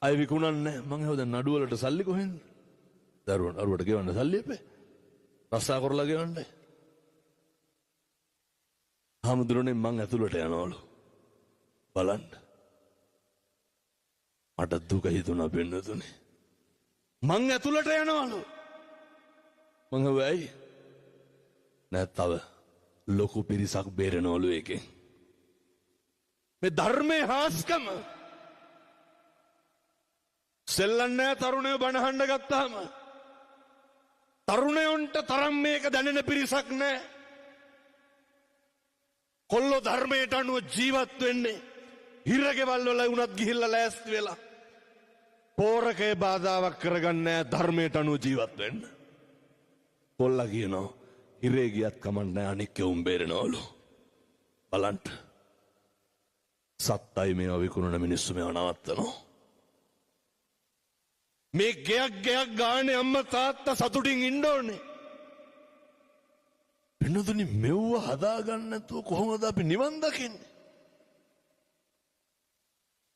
අය විකුණන්නේ මං හවද නඩුවලට සල්ලි කොහෙන්ද? දරුවන් අරුවට ගෙවන්න සල්ලි එපේ. රස්සා කරලා ගෙවන්නේ. හාමුදුරනේ මං ඇතුළට යනවලු. බලන්න. මට දුක හිතුණා පින්නතුනේ. මං ඇතුළට යනවලු. මං වෙයි. නැත්තව ලොකු පිරිසක් බේරනවලු එකෙන්. මේ ධර්මයේ හාස්කම සෙල්ලන්නේ තරුණයෝ බණහඬ ගත්තාම තරුණයන්ට තරම් මේක දැනෙන පිරිසක් නැහැ. කොල්ලෝ ධර්මයට අනුව ජීවත් වෙන්නේ හිරගෙවල් වල වුණත් ගිහිල්ලා ලෑස්ති වෙලා පෝරකේ බාධාවක් කරගන්නේ ධර්මයට අනුව ජීවත් වෙන්න. කොල්ලා කියනවා හිරේ ගියත් කමක් නැහැ අනික් උඹ බේරනවලු. බලන්න. සත්තයි මේවා විකුණන මිනිස්සු මේවා නවත්තනවා. මේ ගෙයක් ගානේ අම්මා තාත්තා සතුටින් ඉන්න ඕනේ. වෙනදුනි මෙව්ව හදාගන්න නැතුව කොහොමද අපි නිවන් දකින්නේ?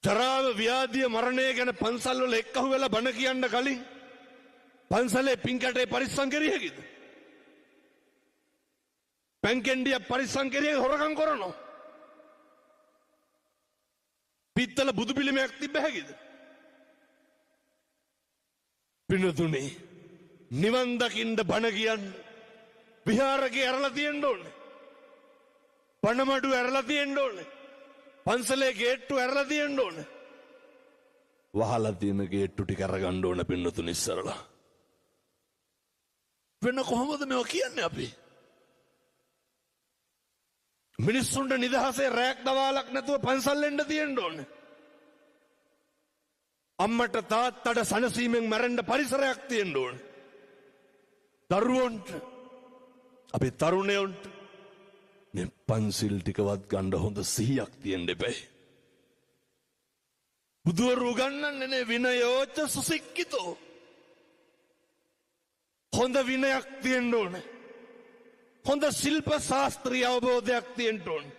ජරාව ව්‍යාධිය මරණය ගැන පන්සල් වල එක්කහුව වෙලා බණ කියන්න කලින් පන්සලේ පින්කටේ පරිස්සම් කරියකද? පැන්කෙන්ඩිය පරිස්සම් කරියක හොරකම් කරනවා. පිත්තල බුදු පිළිමයක් තිබ්බ හැකිද? පින්නතුනේ නිවන් දකින්න බණ කියන්නේ විහාරකේ ඇරලා තියෙන්න ඕනේ. පණමඩු ඇරලා තියෙන්න ඕනේ. පන්සලේ ගේට්ටු ඇරලා තියෙන්න ඕනේ. වහලා තියෙන ගේට්ටු ටික අරගන්න ඕන පින්නතුනේ ඉස්සරලා. වෙන කොහොමද මේවා කියන්නේ අපි? මිනිස්සුන්ට නිදහසේ රැක් දවාලක් නැතුව පන්සල් එන්න තියෙන්න ඕනේ. අම්මට තාත්තට සනසීමෙන් මැරෙන්න පරිසරයක් තියෙන්න ඕනේ. දරුවන්ට අපේ තරුණයන්ට මේ පන්සිල් ටිකවත් ගන්න හොඳ සිහියක් තියෙන්න එපා. බුදුවරු උගන්වන්නේ නේ විනයෝච සුසික්කිතෝ. හොඳ විනයක් තියෙන්න ඕනේ. හොඳ ශිල්ප ශාස්ත්‍රීය අවබෝධයක් තියෙන්න ඕනේ.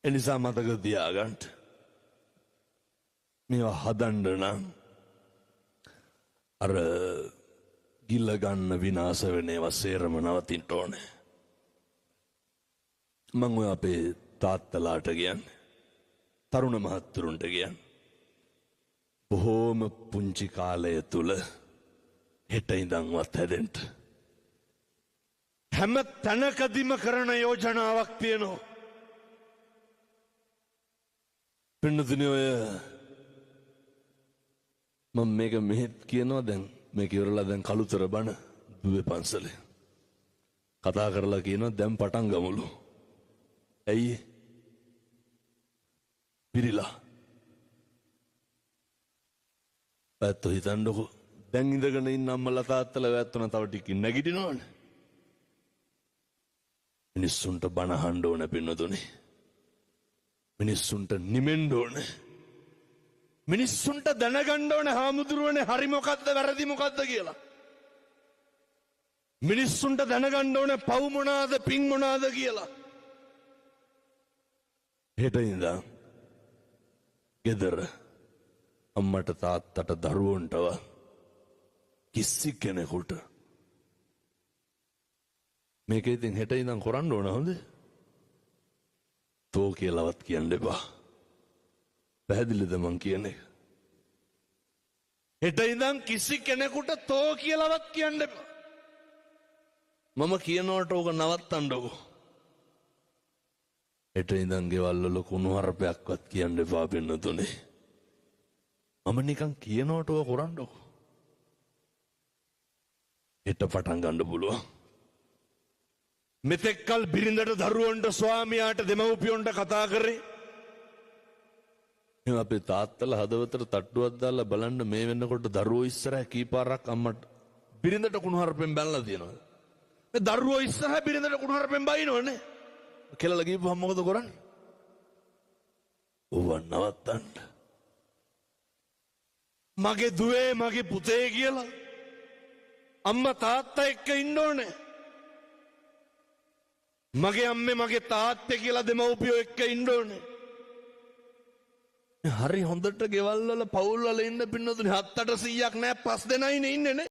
එනිසා මතක තියාගන්න. මේවා හදන්න නම් අර ගිල්ල ගන්න විනාශ වෙන ඒවා සේරම නවතින්න ඕනේ. මම ඔය අපේ තාත්තලාට කියන්නේ තරුණ මහත්තුරුන්ට කියන්නේ බොහෝම පුංචි කාලය තුල හෙට ඉඳන්වත් හැදෙන්න හැම තැනකදීම කරන යෝජනාවක් තියෙනවා. පින්නතුනේ ඔය මම මේක මෙහෙත් කියනවා දැන් මේක ඉවරලා දැන් කළුතර බණ දුවේ පන්සලේ කතා කරලා කියනවා දැන් පටන් ගමුලු. ඇයි? පිරිලා. පැත්ත හිතන්නකො දැන් ඉඳගෙන ඉන්න අම්මලා තාත්තලා වැත්තන තව ටිකකින් නැගිටිනවනේ. මිනිස්සුන්ට බණ අහන්න ඕන පින්නතුනේ. මිනිස්සුන්ට නිමෙන්න ඕනේ. මිනිස්සුන්ට දැනගන්න ඕනේ හාමුදුරුවනේ හරි මොකද්ද වැරදි මොකද්ද කියලා. මිනිස්සුන්ට දැනගන්න ඕනේ පව් මොනවාද පින් මොනවාද කියලා. හෙට ඉඳන් ගෙදර අම්මට තාත්තට දරුවන්ටව කිසි කෙනෙකුට මේක ඉතින් හෙට ඉඳන් කරන්න ඕන හොඳ? තෝ කියලාවත් කියන්න එපා. පැහැදිලිද මං කියන්නේ? හෙට ඉඳන් කිසි කෙනෙකුට තෝ කියලාවත් කියන්න එපා. මම කියනවට ඕක නවත්තන්නකෝ. හෙට ඉඳන් ගෙවල් වල කුණු හරපයක්වත් කියන්න එපා පින්නතුනේ. මම නිකන් කියනවට ඕක කරන්නකෝ. හෙට පටන් ගන්න පුළුවන්. මෙතෙක්කල් බිරිඳට දරුවන්ට ස්වාමියාට දෙමව්පියොන්ට කතා කරේ අපේ තාත්තලා හදවතට තට්ටුවක් දාලා බලන්න මේ වෙනකොට දරුවෝ ඉස්සරහ කීපාරක් අම්මට බිරිඳට කුණුහරුපෙන් බැලලා තියෙනවා. මේ දරුවෝ ඉස්සරහ බිරිඳට කුණුහරුපෙන් බයිනවනේ. කෙලලා ගිහුවම මොකද කරන්නේ? ඕව නවත්තන්න. මගේ දුවේ මගේ පුතේ කියලා අම්මා තාත්තා එක්ක ඉන්න ඕනේ. මගේ අම්මේ මගේ තාත්තේ කියලා දෙමව්පියෝ එක්ක ඉන්න ඕනේ. හරි හොඳට ගෙවල් වල පවුල් වල ඉන්න පින්නතුනේ 7-800ක් නෑ 5 දෙනයිනේ ඉන්නේ නේ.